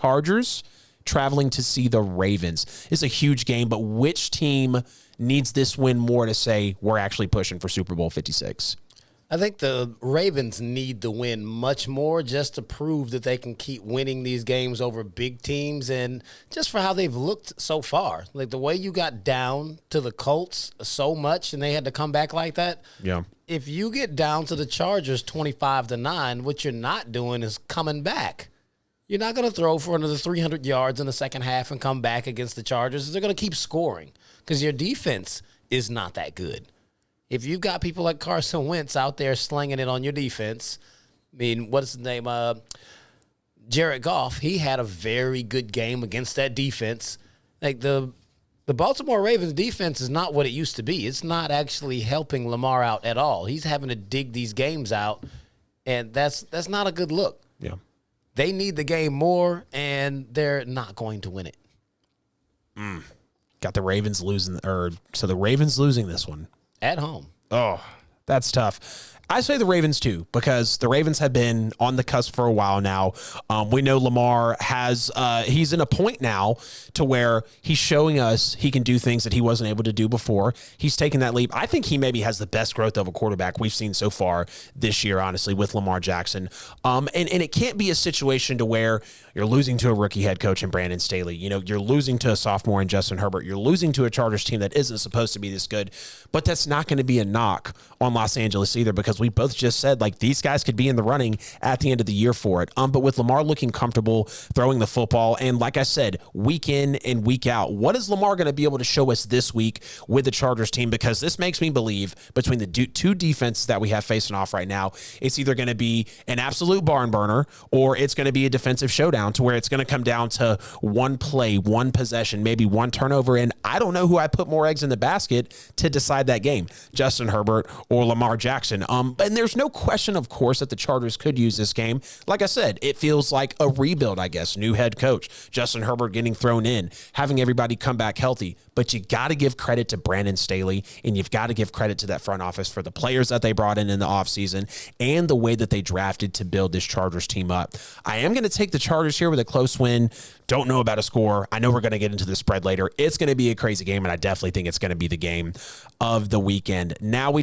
Chargers traveling to see the Ravens. It's a huge game, but which team needs this win more to say we're actually pushing for Super Bowl 56? I think the Ravens need the win much more just to prove that they can keep winning these games over big teams and just for how they've looked so far. Like the way you got down to the Colts so much and they had to come back like that. Yeah. If you get down to the Chargers 25-9, what you're not doing is coming back. You're not going to throw for another 300 yards in the second half and come back against the Chargers. They're going to keep scoring because your defense is not that good. If you've got people like Carson Wentz out there slinging it on your defense, I mean, what's his name? Jared Goff, he had a very good game against that defense. Like the Baltimore Ravens defense is not what it used to be. It's not actually helping Lamar out at all. He's having to dig these games out, and that's not a good look. Yeah. They need the game more, and they're not going to win it. Got the Ravens losing, so the Ravens losing this one. At home. Oh, that's tough. I say the Ravens too, because the Ravens have been on the cusp for a while now. We know Lamar has, he's in a point now to where he's showing us he can do things that he wasn't able to do before. He's taken that leap. I think he maybe has the best growth of a quarterback we've seen so far this year, honestly, with Lamar Jackson. And it can't be a situation to where you're losing to a rookie head coach in Brandon Staley. You know, you're losing to a sophomore in Justin Herbert. You're losing to a Chargers team that isn't supposed to be this good. But that's not going to be a knock on Los Angeles either, because we both just said, like, these guys could be in the running at the end of the year for it. But with Lamar looking comfortable throwing the football, and like I said, week in and week out, what is Lamar going to be able to show us this week with the Chargers team? Because this makes me believe between the two defenses that we have facing off right now, it's either going to be an absolute barn burner or it's going to be a defensive showdown to where it's going to come down to one play, one possession, maybe one turnover. And I don't know who I put more eggs in the basket to decide that game, Justin Herbert or Lamar Jackson. And there's no question, of course, that the Chargers could use this game. Like I said, it feels like a rebuild, I guess. New head coach, Justin Herbert getting thrown in, having everybody come back healthy. But you got to give credit to Brandon Staley, and you've got to give credit to that front office for the players that they brought in the offseason and the way that they drafted to build this Chargers team up. I am going to take the Chargers here with a close win. Don't know about a score. I know we're going to get into the spread later. It's going to be a crazy game, and I definitely think it's going to be the game of the weekend. Now we